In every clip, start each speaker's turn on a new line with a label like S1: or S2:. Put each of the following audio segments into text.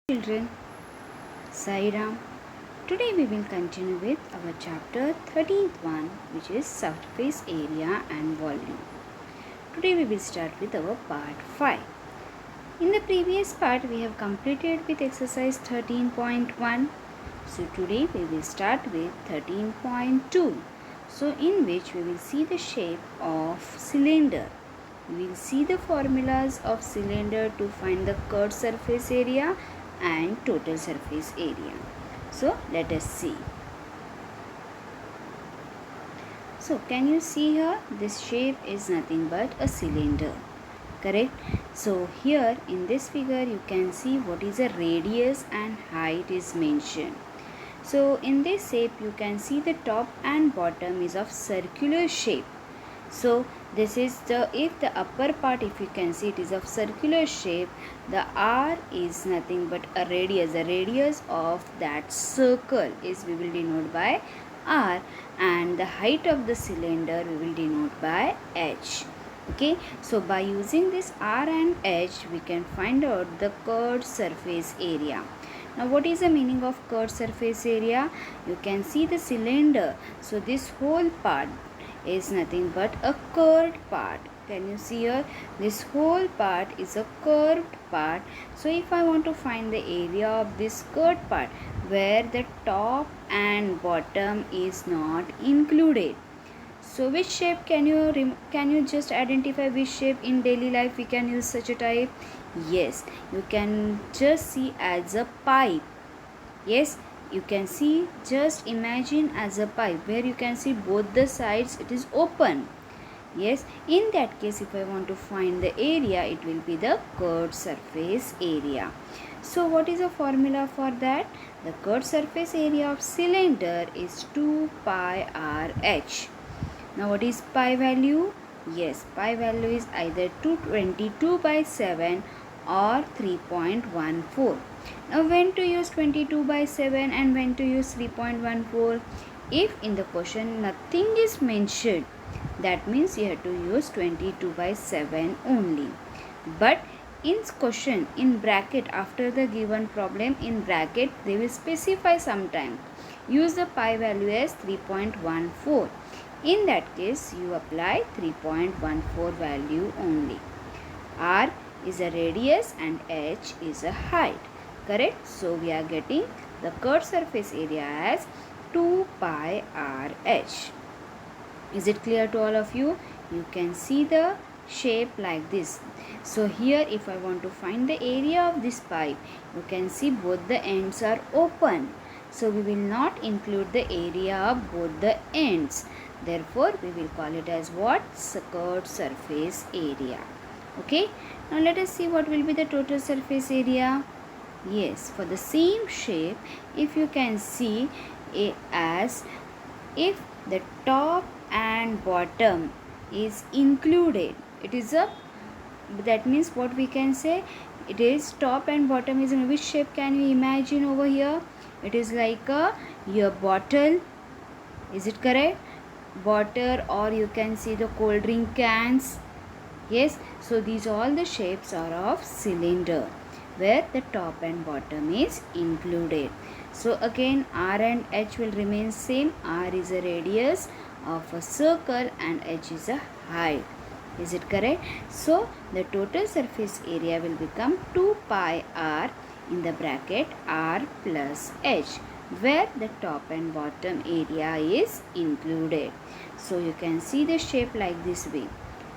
S1: Children, Sai Ram. Today we will continue with our chapter 31, which is surface area and volume. Today we will start with our part 5. In the previous part we have completed with exercise 13.1. So today we will start with 13.2. So in which we will see the shape of cylinder. We will see the formulas of cylinder to find the curved surface area and total surface area. So let us see. So can you see here, this shape is nothing but a cylinder, correct? So here in this figure you can see what is a radius and height is mentioned. So in this shape you can see the top and bottom is of circular shape. So this is if the upper part, if you can see, it is of circular shape, the R is nothing but a radius. The radius of that circle is we will denote by R, and the height of the cylinder we will denote by H. Okay, so by using this R and H we can find out the curved surface area. Now what is the meaning of curved surface area? You can see the cylinder. So this whole part is nothing but a curved part. Can you see here? This whole part is a curved part. So if I want to find the area of this curved part where the top and bottom is not included, so which shape can you just identify which shape in daily life we can use such a type? Yes, you can just see as a pipe. Yes, you can see, just imagine as a pipe where you can see both the sides it is open. Yes, in that case if I want to find the area, it will be the curved surface area. So what is the formula for that? The curved surface area of cylinder is 2 pi RH. Now what is pi value? Yes, pi value is either 222 by 7 or 3.14. Now when to use 22 by 7 and when to use 3.14? If in the question nothing is mentioned, that means you have to use 22 by 7 only. But in question, in bracket, after the given problem, in bracket they will specify sometime. Use the pi value as 3.14. In that case you apply 3.14 value only. R is a radius and H is a height, correct? So we are getting the curved surface area as 2 pi RH. Is it clear to all of you? You can see the shape like this. So here if I want to find the area of this pipe, you can see both the ends are open. So we will not include the area of both the ends. Therefore we will call it as what? Curved surface area. Okay, now let us see what will be the total surface area. Yes, for the same shape, if you can see as if the top and bottom is included, it is a, that means what we can say, it is top and bottom is in which shape can you imagine over here? It is like your bottle. Is it correct? Bottle, or you can see the cold drink cans. Yes, so these all the shapes are of cylinder where the top and bottom is included. So again R and H will remain same. R is a radius of a circle and H is a height. Is it correct? So the total surface area will become 2 pi R in the bracket R plus H, where the top and bottom area is included. So you can see the shape like this way.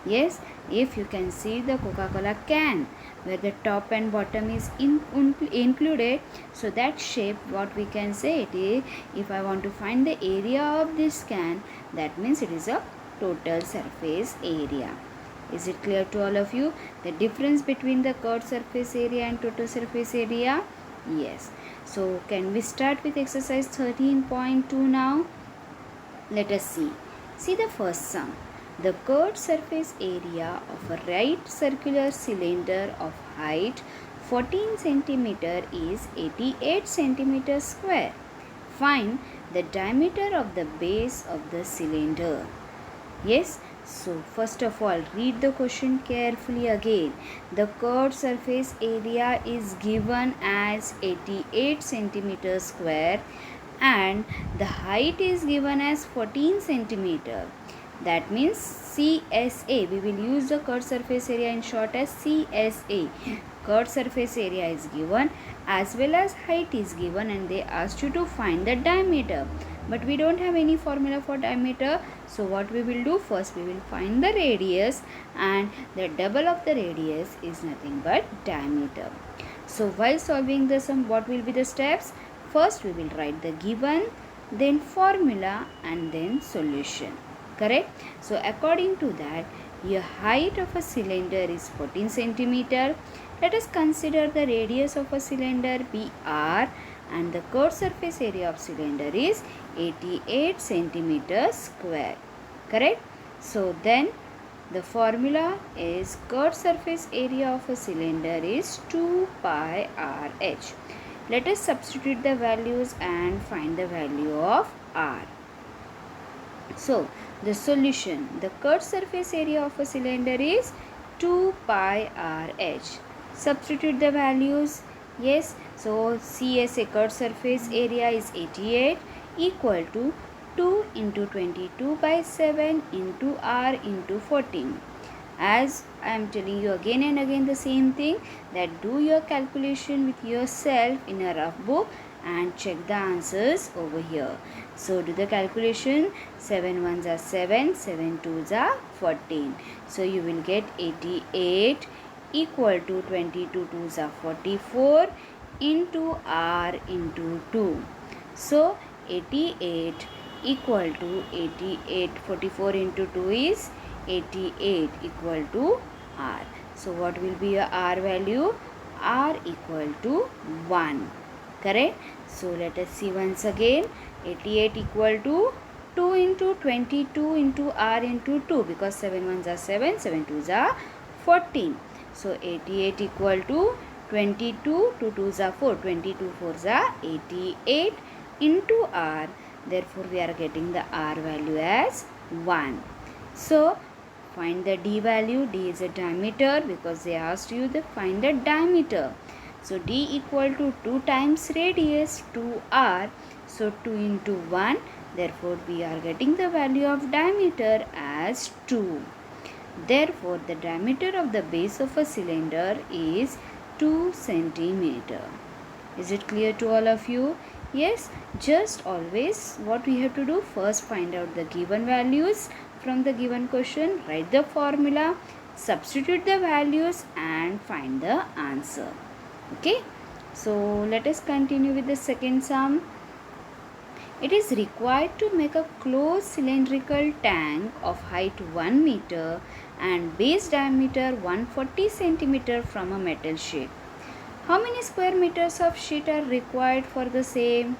S1: Yes, if you can see the Coca-Cola can where the top and bottom is included, so that shape, what we can say it is, if I want to find the area of this can, that means it is a total surface area. Is it clear to all of you? The difference between the curved surface area and total surface area? Yes. So can we start with exercise 13.2 now? Let us see. See the first sum. The curved surface area of a right circular cylinder of height 14 cm is 88 cm square. Find the diameter of the base of the cylinder. Yes, So first of all, read the question carefully again. The curved surface area is given as 88 centimeter square and the height is given as 14 centimeter. That means CSA. We will use the curved surface area in short as CSA. Curved surface area is given as well as height is given, and they asked you to find the diameter. But we don't have any formula for diameter. So what we will do, first we will find the radius, and the double of the radius is nothing but diameter. So while solving the sum, what will be the steps? First we will write the given, then formula, and then solution. Correct? So according to that, your height of a cylinder is 14 centimeter. Let us consider the radius of a cylinder be r, and the curved surface area of cylinder is 88 centimeter square. Correct? So then the formula is curved surface area of a cylinder is 2 pi RH. Let us substitute the values and find the value of r. So the solution, the curved surface area of a cylinder is 2 pi RH. Substitute the values. Yes, so CSA curved surface area is 88 equal to 2 into 22 by 7 into r into 14. As I am telling you again and again the same thing, that do your calculation with yourself in a rough book and check the answers over here. So do the calculation. 7 ones are 7, 7 twos are 14. So you will get 88 equal to 22 twos are 44 into r into 2. So 88 equal to 88, 44 into 2 is 88 equal to r. So what will be your r value? R equal to 1. Correct? So let us see once again. 88 equal to 2 into 22 into r into 2, because 7 ones are 7, 7 twos are 14. So 88 equal to 22, 2 twos are 4, 22 fours are 88 into r. Therefore we are getting the r value as 1. So find the d value. D is a diameter, because they asked you to find the diameter. So d equal to 2 times radius 2r. So 2 into 1. Therefore we are getting the value of diameter as 2. Therefore the diameter of the base of a cylinder is 2 centimeter. Is it clear to all of you? Yes, just always what we have to do, first find out the given values from the given question, write the formula, substitute the values and find the answer. Okay, so let us continue with the second sum. It is required to make a closed cylindrical tank of height 1 meter and base diameter 140 centimeter from a metal sheet. How many square meters of sheet are required for the same?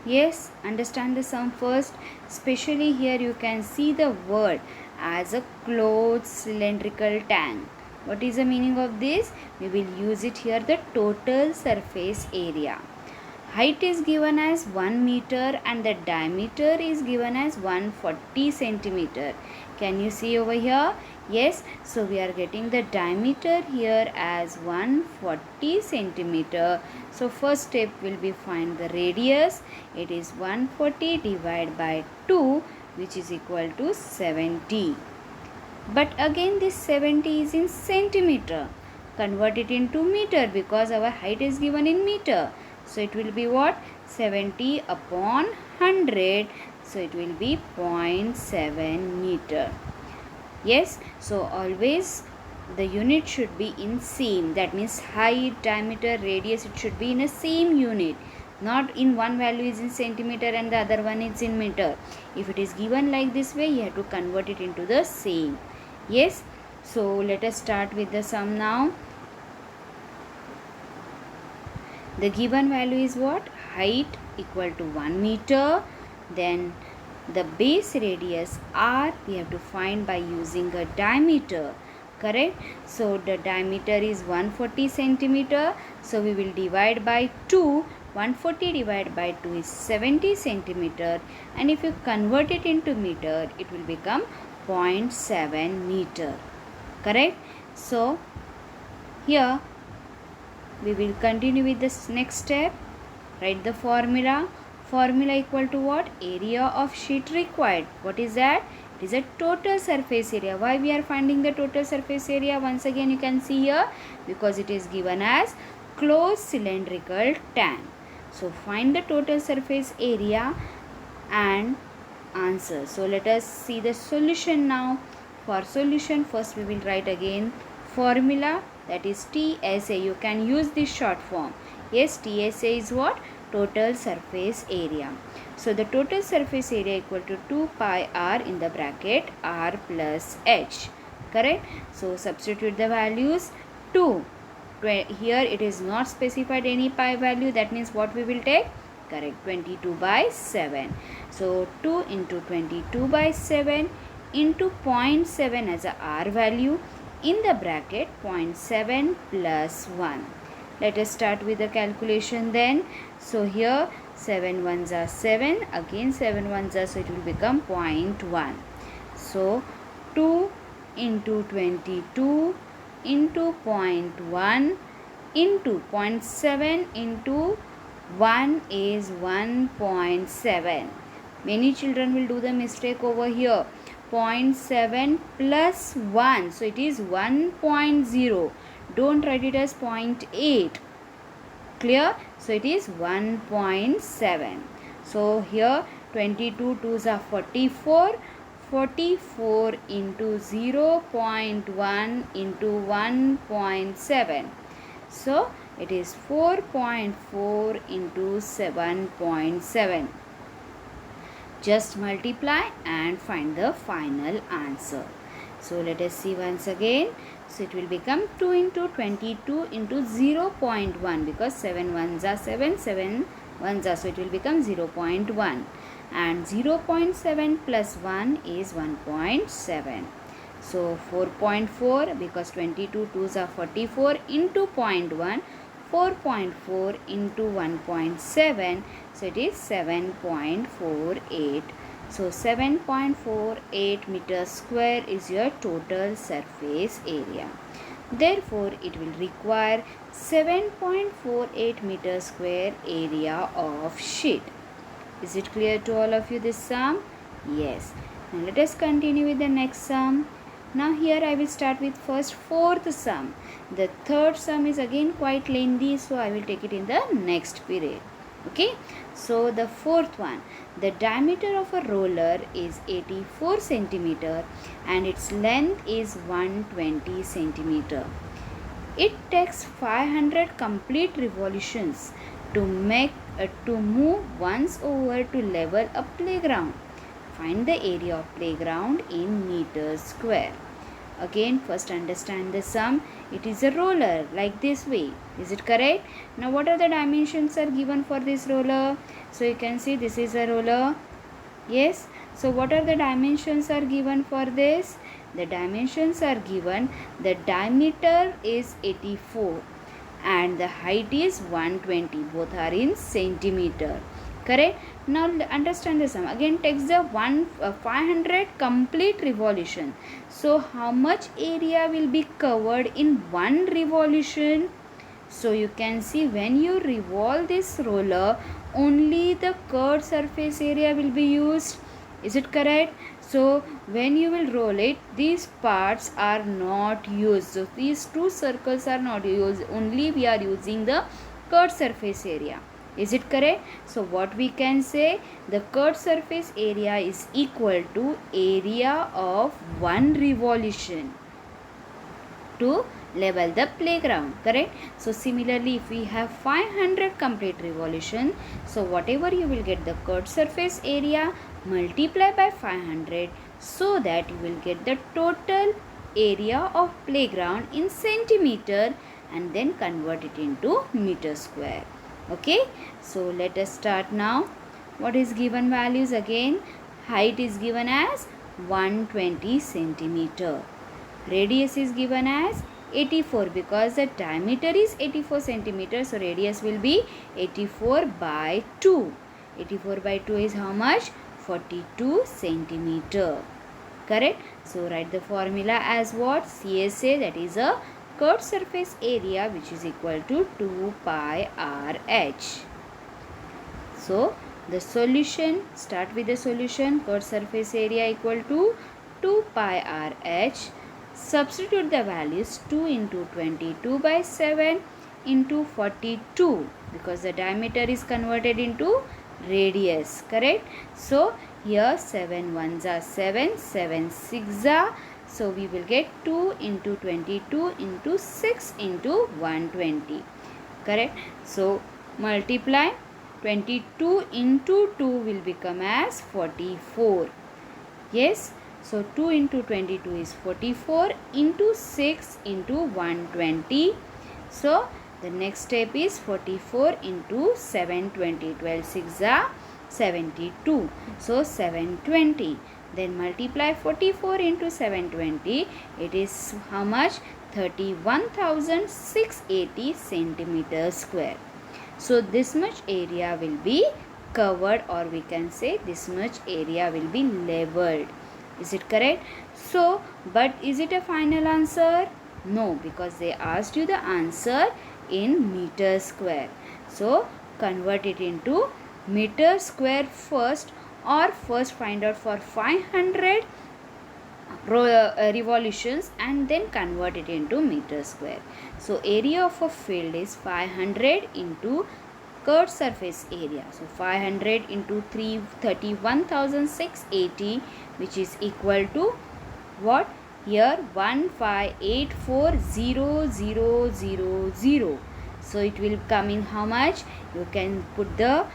S1: Yes, understand the sum first. Especially here you can see the word as a closed cylindrical tank. What is the meaning of this? We will use it here, the total surface area. Height is given as 1 meter and the diameter is given as 140 centimeter. Can you see over here? Yes, so we are getting the diameter here as 140 centimeter. So first step will be find the radius. It is 140 divided by 2, which is equal to 70. But again this 70 is in centimeter. Convert it into meter, because our height is given in meter. So it will be what? 70 upon 100. So it will be 0.7 meter. Yes, so always the unit should be in same. That means height, diameter, radius, it should be in a same unit. Not in one value is in centimeter and the other one is in meter. If it is given like this way, you have to convert it into the same. Yes, so let us start with the sum now. The given value is what? Height equal to 1 meter. Then the base radius r we have to find by using a diameter. Correct? So the diameter is 140 centimeter. So we will divide by 2. 140 divided by 2 is 70 centimeter. And if you convert it into meter, it will become 0.7 meter. Correct? So here we will continue with this next step. Write the formula. Formula equal to what? Area of sheet required. What is that? It is a total surface area. Why we are finding the total surface area? Once again you can see here, because it is given as closed cylindrical tank. So find the total surface area and answer. So let us see the solution now. For solution, first we will write again formula, that is TSA. You can use this short form. Yes, TSA is what? Total surface area. So the total surface area equal to 2 pi r in the bracket r plus h. Correct? So substitute the values. 2. Here it is not specified any pi value. That means what we will take? Correct, 22 by 7. So 2 into 22 by 7 into 0.7 as a r value, in the bracket 0.7 plus 1. Let us start with the calculation then. So here 7 ones are 7, again 7 ones are, so it will become 0.1. So 2 into 22 into 0.1 into 0.7 into 1 is 1.7. Many children will do the mistake over here. 0.7 plus 1. So it is 1.0. Don't write it as 0.8. Clear? So it is 1.7. So here 22 2s are 44. 44 into 0.1 into 1.7. So it is 4.4 into 7.7. Just multiply and find the final answer. So let us see once again. So it will become 2 into 22 into 0.1, because 7 ones are 7, 7 ones are, so it will become 0.1. And 0.7 plus 1 is 1.7. So 4.4, because 22 2s are 44 into 0.1, 4.4 into 1.7, so it is 7.48. So 7.48 meters square is your total surface area. Therefore, it will require 7.48 meters square area of sheet. Is it clear to all of you, this sum? Yes. Now let us continue with the next sum. Now here I will start with first fourth sum. The third sum is again quite lengthy, so I will take it in the next period. Okay. So the fourth one, the diameter of a roller is 84 centimeter and its length is 120 centimeter. It takes 500 complete revolutions to move once over to level a playground. Find the area of playground in meters square. Again, first understand the sum. It is a roller like this way. Is it correct? Now what are the dimensions are given for this roller? So you can see this is a roller. Yes. So what are the dimensions are given for this? The dimensions are given. The diameter is 84 and the height is 120. Both are in centimeter. Correct? Now understand the sum. Again takes the 500 complete revolution. So how much area will be covered in one revolution? So you can see when you revolve this roller, only the curved surface area will be used. Is it correct? So when you will roll it, these parts are not used. So these two circles are not used. Only we are using the curved surface area. Is it correct? So what we can say, the curved surface area is equal to area of one revolution to level the playground. Correct? So similarly, if we have 500 complete revolution, so whatever you will get the curved surface area, multiply by 500, so that you will get the total area of playground in centimeter and then convert it into meter square. Okay, so let us start now. What is given values again? Height is given as 120 centimeter. Radius is given as 84 because the diameter is 84 centimeter. So radius will be 84 by 2. 84 by 2 is how much? 42 centimeter. Correct? So write the formula as what? CSA, that is a curved surface area, which is equal to 2 pi RH. So the solution, start with the solution. Curved surface area equal to 2 pi RH. Substitute the values. 2 into 22 by 7 into 42, because the diameter is converted into radius. Correct? So here 7 ones are 7, 7 6 are. So we will get 2 into 22 into 6 into 120. Correct? So multiply. 22 into 2 will become as 44. Yes. So 2 into 22 is 44 into 6 into 120. So the next step is 44 into 720. 12 6 are 72. So 720. Then multiply 44 into 720. It is how much? 31,680 centimeters square. So this much area will be covered, or we can say this much area will be leveled. Is it correct? So, but is it a final answer? No, because they asked you the answer in meter square. So convert it into meter square first, or first find out for 500 revolutions and then convert it into meter square. So area of a field is 500 into curved surface area. So 500 into 31,680, which is equal to what? Here 1584000. So it will come in how much? You can put the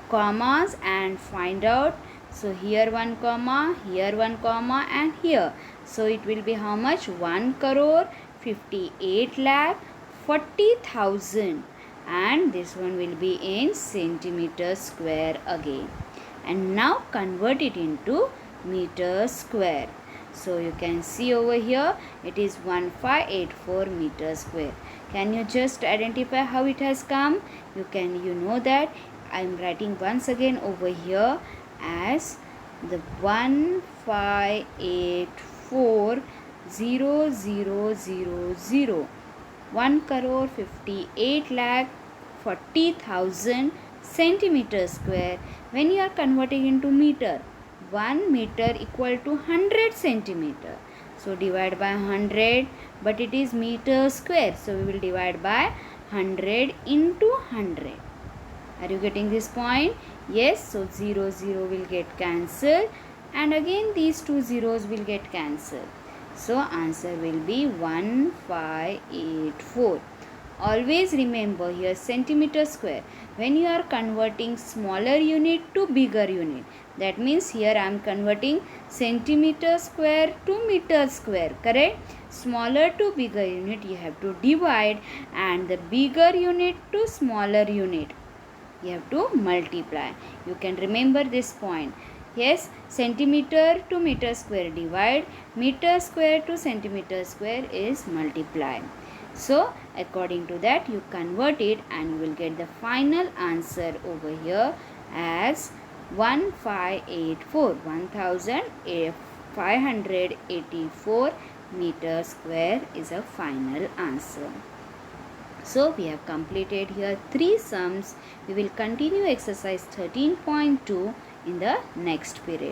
S1: commas and find out. So here 1 comma, here 1 comma, and here. So it will be how much? 1 crore 58 lakh 40,000. And this one will be in centimeter square again. And now convert it into meter square. So you can see over here it is 1584 meter square. Can you just identify how it has come? You know that I am writing once again over here as the 1584000. 1 crore 58 lakh 40,000 centimeter square. When you are converting into meter, 1 meter equal to 100 centimeter. So divide by 100, but it is meter square. So we will divide by 100 into 100. Are you getting this point? Yes. So 0 0 will get cancelled, and again these two zeros will get cancelled. So answer will be 1584. Always remember here centimeter square. When you are converting smaller unit to bigger unit, that means here I am converting centimeter square to meter square. Correct? Smaller to bigger unit you have to divide, and the bigger unit to smaller unit you have to multiply. You can remember this point. Yes, centimeter to meter square divide, meter square to centimeter square is multiply. So according to that you convert it, and you will get the final answer over here as 1584. 1584 meter square is a final answer. So we have completed here 3 sums. We will continue exercise 13.2 in the next period.